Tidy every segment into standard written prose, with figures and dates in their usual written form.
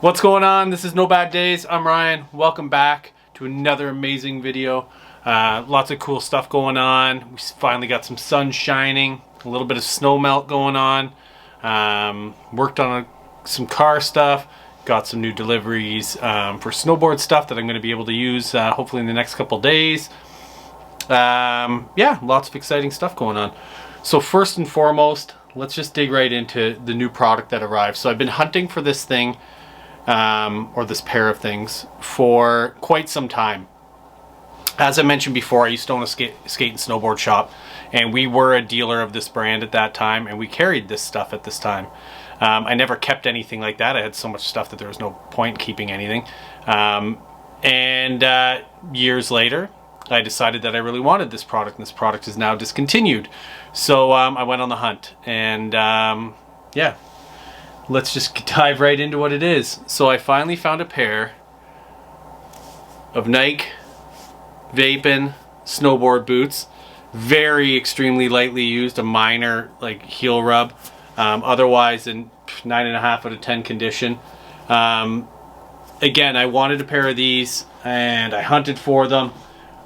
What's going on? This is No Bad Days. I'm Ryan. Welcome back to another amazing video. Lots of cool stuff going on. We finally got some sun shining, a little bit of snow melt going on. Worked on some car stuff. Got some new deliveries for snowboard stuff that I'm going to be able to use hopefully in the next couple days. Yeah, lots of exciting stuff going on. So first and foremost, let's just dig right into the new product that arrived. So I've been hunting for this thing, or this pair of things, for quite some time. As I mentioned before, I used to own a skate and snowboard shop, and we were a dealer of this brand at that time, and we carried this stuff at this time. I never kept anything like that. I had so much stuff that there was no point keeping anything. Years later, I decided that I really wanted this product, and this product is now discontinued. So I went on the hunt, and yeah, let's just dive right into what it is. So I finally found a pair of Nike Vapin snowboard boots. Very extremely lightly used, a minor like heel rub. Otherwise in 9.5 out of 10 condition. Again, I wanted a pair of these and I hunted for them.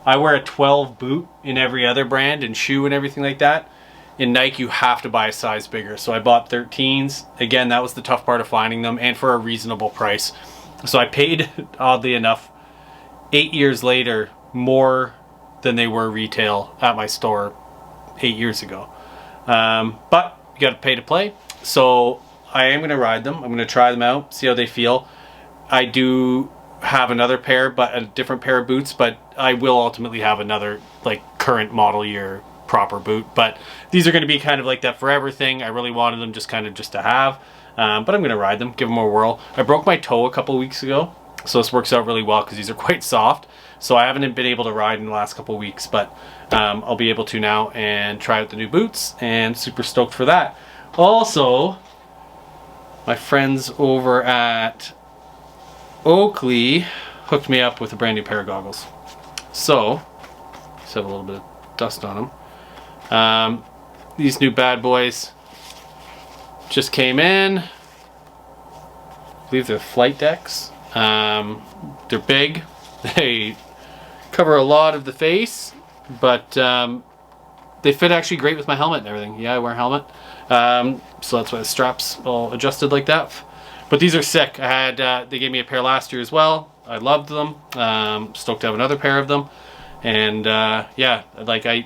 I wear a 12 boot in every other brand and shoe and everything like that. In Nike, you have to buy a size bigger. So I bought 13s. Again, that was the tough part of finding them, and for a reasonable price. So I paid, oddly enough, 8 years later, more than they were retail at my store 8 years ago. But you got to pay to play. So I am going to ride them. I'm going to try them out, see how they feel. I do have another pair, but a different pair of boots, but I will ultimately have another like current model year proper boot. But these are going to be kind of like that forever thing. I really wanted them just to have, but I'm going to ride them, give them a whirl. I broke my toe a couple weeks ago, so this works out really well because these are quite soft. So I haven't been able to ride in the last couple weeks, but I'll be able to now and try out the new boots, and super stoked for that. Also, my friends over at Oakley hooked me up with a brand new pair of goggles. So, just have a little bit of dust on them. These new bad boys just came in. I believe they're flight decks. They're big. They cover a lot of the face, but they fit actually great with my helmet and everything. Yeah, I wear a helmet. So that's why the strap's all adjusted like that. But these are sick. I had they gave me a pair last year as well. I loved them. Stoked to have another pair of them. And yeah, like I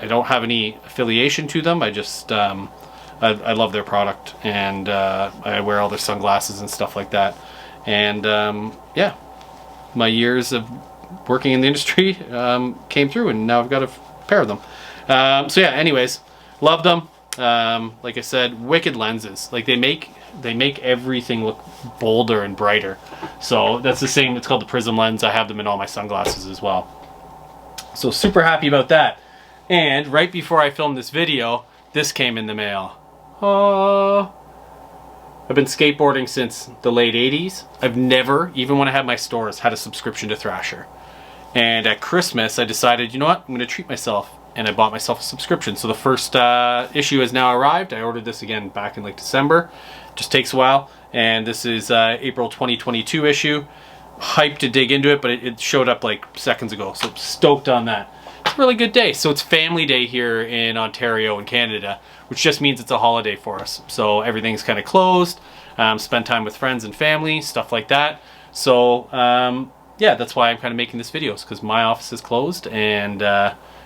don't have any affiliation to them. I just I love their product, and I wear all their sunglasses and stuff like that. And yeah, my years of working in the industry came through, and now I've got a pair of them. So yeah, anyways, love them. Like I said, wicked lenses. Like they make everything look bolder and brighter. So that's the same. It's called the Prism lens. I have them in all my sunglasses as well. So super happy about that. And right before I filmed this video, this came in the mail. I've been skateboarding since the late 80s. I've never, even when I had my stores, had a subscription to Thrasher. And at Christmas, I decided, you know what, I'm going to treat myself. And I bought myself a subscription. So the first issue has now arrived. I ordered this again back in like December. Just takes a while. And this is April 2022 issue. Hyped to dig into it, but it showed up like seconds ago. So stoked on that. It's a really good day. So it's Family Day here in Ontario and Canada, which just means it's a holiday for us. So everything's kind of closed. Spend time with friends and family, stuff like that. So yeah, that's why I'm kind of making this video, because my office is closed, and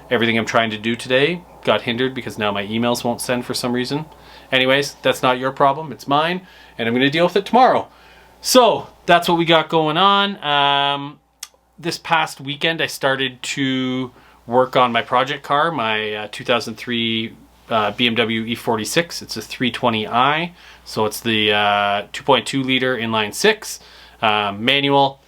everything I'm trying to do today got hindered because now my emails won't send for some reason. Anyways, that's not your problem, it's mine, and I'm going to deal with it tomorrow. So that's what we got going on. This past weekend I started to work on my project car, my 2003 BMW E46. It's a 320i, so it's the 2.2 liter inline six manual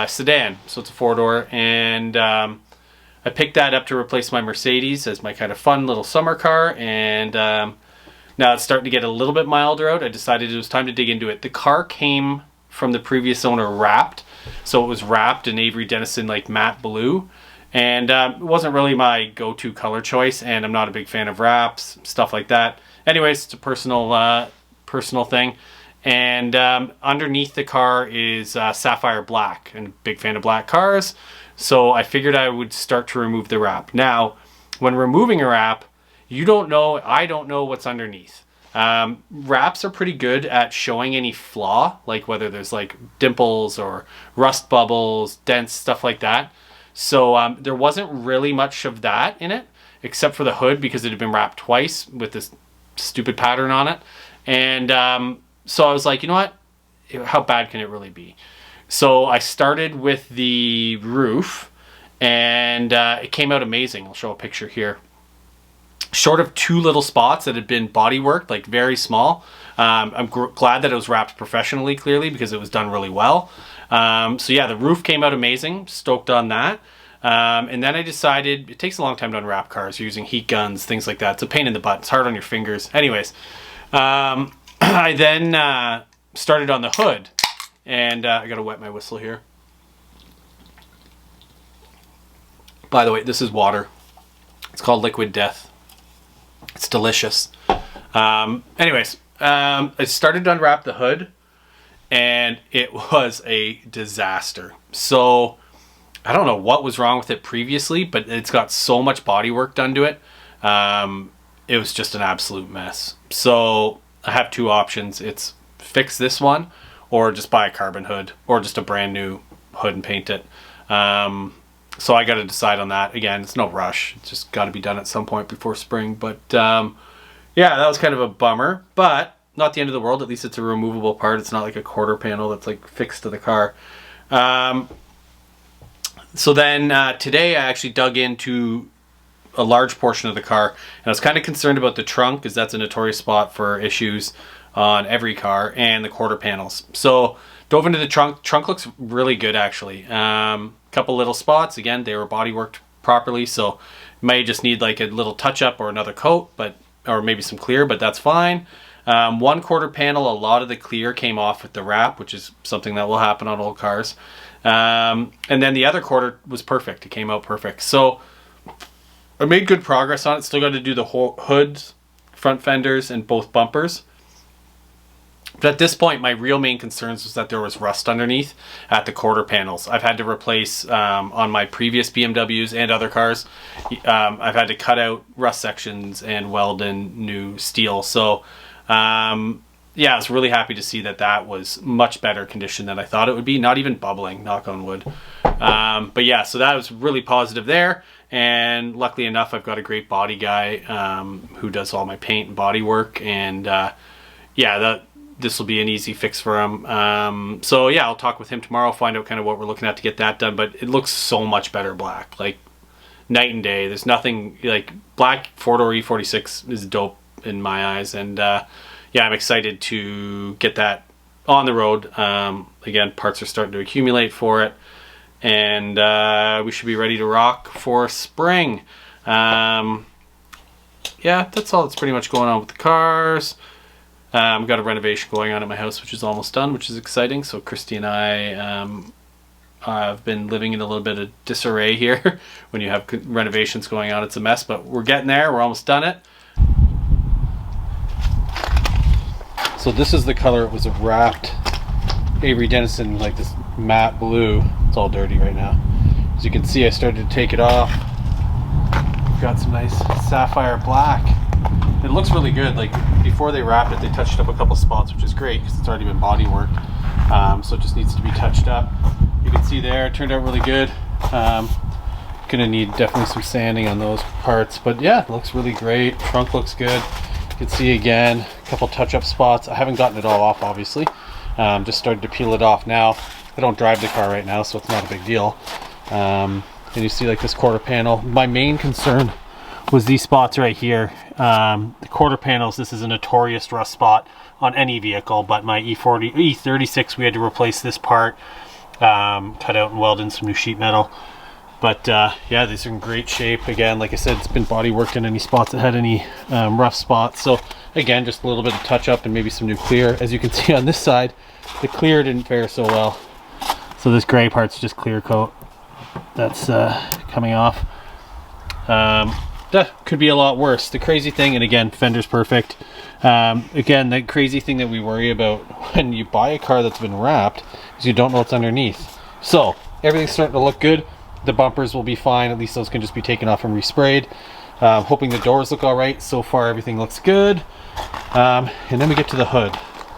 sedan, so it's a four-door, and I picked that up to replace my Mercedes as my kind of fun little summer car, and now it's starting to get a little bit milder out. I decided it was time to dig into it. The car came from the previous owner wrapped, so it was wrapped in Avery Dennison like matte blue, and it wasn't really my go-to color choice, and I'm not a big fan of wraps, stuff like that. Anyways, it's a personal thing, And underneath the car is sapphire black, and big fan of black cars. So I figured I would start to remove the wrap. Now, when removing a wrap, I don't know what's underneath. Wraps are pretty good at showing any flaw, like whether there's like dimples or rust bubbles, dents, stuff like that. So there wasn't really much of that in it, except for the hood, because it had been wrapped twice with this stupid pattern on it. And so I was like, you know what? How bad can it really be? So I started with the roof, and it came out amazing. I'll show a picture here. Short of 2 little spots that had been body worked, like very small. I'm glad that it was wrapped professionally, clearly, because it was done really well. So yeah, the roof came out amazing. Stoked on that. And then I decided, it takes a long time to unwrap cars. You're using heat guns, things like that. It's a pain in the butt. It's hard on your fingers. Anyways, I then started on the hood, and I gotta wet my whistle here. By the way, this is water. It's called Liquid Death. It's delicious. Anyways, I started to unwrap the hood, and it was a disaster. So I don't know what was wrong with it previously, but it's got so much body work done to it. It was just an absolute mess. So I have 2 options. It's fix this one, or just buy a carbon hood, or just a brand new hood and paint it. So I got to decide on that. Again, it's no rush. It's just got to be done at some point before spring. But yeah, that was kind of a bummer, but not the end of the world. At least it's a removable part. It's not like a quarter panel that's like fixed to the car. So then today I actually dug into a large portion of the car, and I was kind of concerned about the trunk, because that's a notorious spot for issues on every car, and the quarter panels. So dove into the trunk. Trunk looks really good, actually. Couple little spots, again, they were body worked properly, so may just need like a little touch up or another coat, or maybe some clear, but that's fine. 1 quarter panel, a lot of the clear came off with the wrap, which is something that will happen on old cars. And then the other quarter was perfect. It came out perfect. So I made good progress on it. Still got to do the whole hoods, front fenders, and both bumpers. But at this point, my real main concerns was that there was rust underneath at the quarter panels. I've had to replace, on my previous BMWs and other cars, I've had to cut out rust sections and weld in new steel. So yeah, I was really happy to see that that was much better condition than I thought it would be. Not even bubbling, knock on wood. But yeah, so that was really positive there. And luckily enough, I've got a great body guy who does all my paint and body work. And yeah, this will be an easy fix for him. So yeah, I'll talk with him tomorrow, find out kind of what we're looking at to get that done. But it looks so much better black, like night and day. There's nothing like black. 4-door E46 is dope in my eyes. And yeah, I'm excited to get that on the road. Again, parts are starting to accumulate for it, and we should be ready to rock for spring. Yeah, that's all that's pretty much going on with the cars. We've got a renovation going on at my house, which is almost done, which is exciting. So Christy and I have been living in a little bit of disarray here. When you have renovations going on, it's a mess, but we're getting there. We're almost done it. So this is the color it was wrapped. Avery Dennison, like this matte blue. It's all dirty right now. As you can see, I started to take it off. Got some nice sapphire black. It looks really good. Like before they wrapped it, they touched up a couple spots, which is great because it's already been body work. So it just needs to be touched up. You can see there, it turned out really good. Gonna need definitely some sanding on those parts, but yeah, it looks really great. Trunk looks good. You can see again, a couple touch-up spots. I haven't gotten it all off, obviously. Just started to peel it off now. I don't drive the car right now, so it's not a big deal. And you see like this quarter panel. My main concern was these spots right here. The quarter panels, this is a notorious rust spot on any vehicle, but my E46, we had to replace this part, cut out and weld in some new sheet metal. But yeah, these are in great shape. Again, like I said, it's been body worked in any spots that had any rough spots. So again, just a little bit of touch up and maybe some new clear. As you can see on this side, the clear didn't fare so well. So this gray part's just clear coat that's coming off. That could be a lot worse. The crazy thing, and again, fender's perfect. Again, the crazy thing that we worry about when you buy a car that's been wrapped is you don't know what's underneath. So everything's starting to look good. The bumpers will be fine. At least those can just be taken off and resprayed. Hoping the doors look all right. So far everything looks good. And then we get to the hood,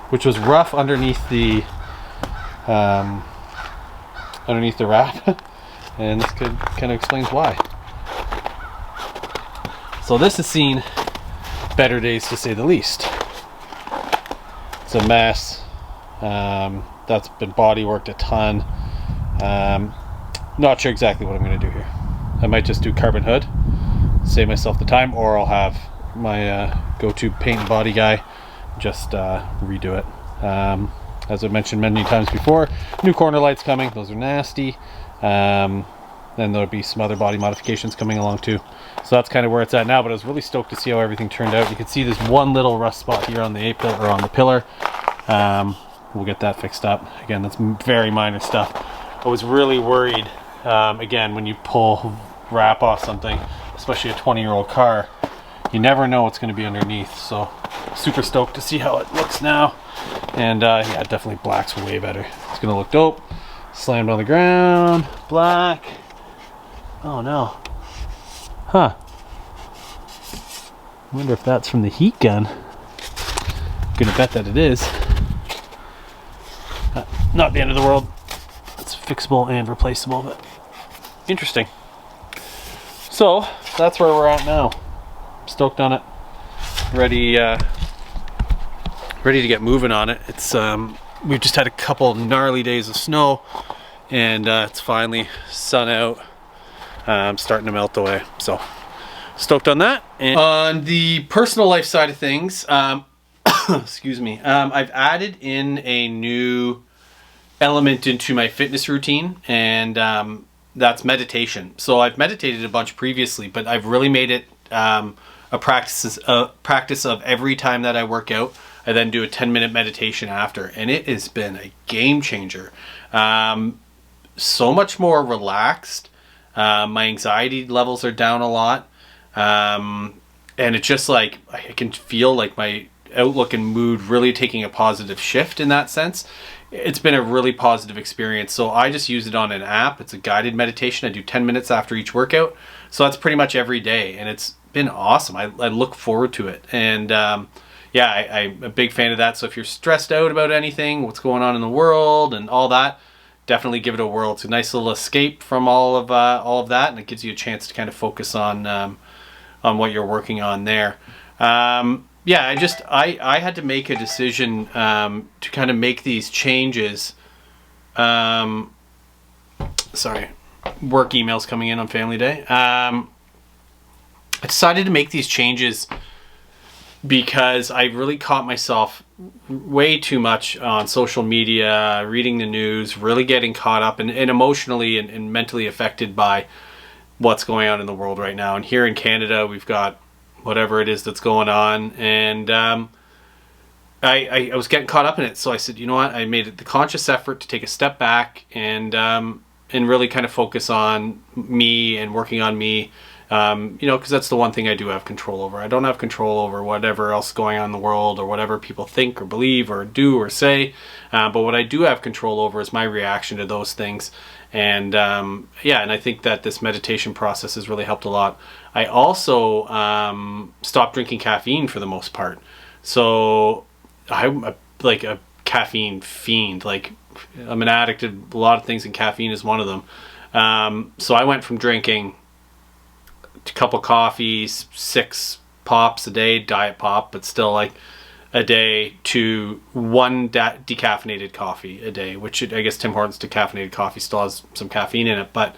which was rough underneath the wrap. And this kind of explains why. So this has seen better days, to say the least. It's a mess. That's been body worked a ton. Not sure exactly what I'm going to do here. I might just do carbon hood, save myself the time, or I'll have my go-to paint and body guy just redo it. As I mentioned many times before, new corner lights coming. Those are nasty. Then there'll be some other body modifications coming along too. So that's kind of where it's at now, but I was really stoked to see how everything turned out. You can see there's one little rust spot here on the A-pillar, or on the pillar. We'll get that fixed up. Again, that's very minor stuff. I was really worried, again, when you pull wrap off something, especially a 20-year-old car, you never know what's going to be underneath. So super stoked to see how it looks now. And yeah, definitely black's way better. It's going to look dope. Slammed on the ground, black. Oh no. Huh. I wonder if that's from the heat gun. I'm gonna bet that it is. Not the end of the world. It's fixable and replaceable, but interesting. So that's where we're at now. Stoked on it. Ready to get moving on it. It's we've just had a couple gnarly days of snow, and it's finally sun out. Starting to melt away, so stoked on that. And on the personal life side of things, excuse me, I've added in a new element into my fitness routine, and that's meditation. So I've meditated a bunch previously, but I've really made it a practice of every time that I work out, I then do a 10-minute meditation after, and it has been a game changer. So much more relaxed. My anxiety levels are down a lot, and it's just like I can feel like my outlook and mood really taking a positive shift in that sense. It's been a really positive experience. So I just use it on an app. It's a guided meditation. I do 10 minutes after each workout, so that's pretty much every day, and it's been awesome. I look forward to it, and yeah, I'm a big fan of that. So if you're stressed out about anything, what's going on in the world and all that, definitely give it a whirl. It's a nice little escape from all of that, and it gives you a chance to kind of focus on what you're working on there. Yeah, I had to make a decision to kind of make these changes. Sorry, work emails coming in on Family Day. I decided to make these changes because I really caught myself way too much on social media, reading the news, really getting caught up and emotionally and mentally affected by what's going on in the world right now. And here in Canada, we've got whatever it is that's going on, and I was getting caught up in it. So I said, you know what, I made the conscious effort to take a step back and really kind of focus on me and working on me. You know, because that's the one thing I do have control over. I don't have control over whatever else going on in the world or whatever people think or believe or do or say. But what I do have control over is my reaction to those things. And yeah, and I think that this meditation process has really helped a lot. I also stopped drinking caffeine for the most part. So I'm like a caffeine fiend. Like, I'm an addict to a lot of things, and caffeine is one of them. So I went from drinking a couple coffees, 6 pops a day, diet pop, but still like a day, to 1 decaffeinated coffee a day, which I guess Tim Hortons decaffeinated coffee still has some caffeine in it. But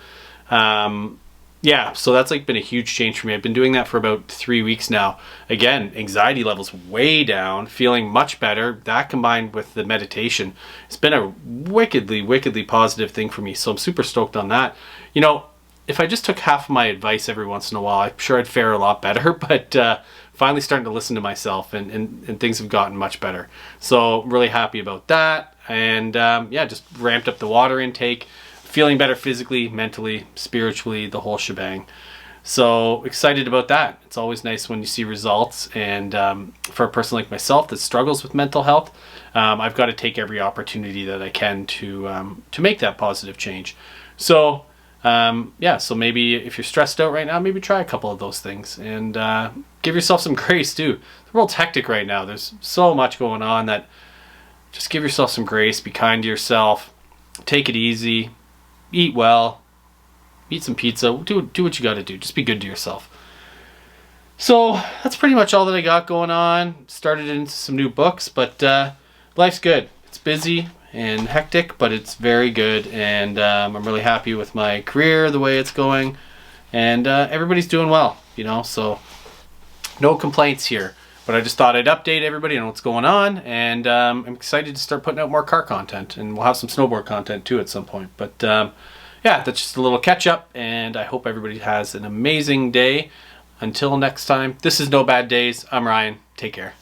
yeah, so that's like been a huge change for me. I've been doing that for about 3 weeks now. Again, anxiety levels way down, feeling much better. That combined with the meditation, it's been a wickedly positive thing for me. So I'm super stoked on that. You know, if I just took half of my advice every once in a while, I'm sure I'd fare a lot better. But finally starting to listen to myself, and things have gotten much better. So really happy about that. And yeah, just ramped up the water intake, feeling better physically, mentally, spiritually, the whole shebang. So excited about that. It's always nice when you see results. And for a person like myself that struggles with mental health, I've got to take every opportunity that I can to make that positive change. So yeah, so maybe if you're stressed out right now, maybe try a couple of those things and give yourself some grace too. The world's hectic right now. There's so much going on that just give yourself some grace, be kind to yourself, take it easy, eat well, eat some pizza, do what you got to do. Just be good to yourself. So that's pretty much all that I got going on. Started into some new books, but life's good. It's busy and hectic, but it's very good, and I'm really happy with my career, the way it's going, and everybody's doing well, you know, so no complaints here. But I just thought I'd update everybody on what's going on, and I'm excited to start putting out more car content, and we'll have some snowboard content too at some point. But yeah, that's just a little catch up, and I hope everybody has an amazing day. Until next time, this is No Bad Days. I'm Ryan. Take care.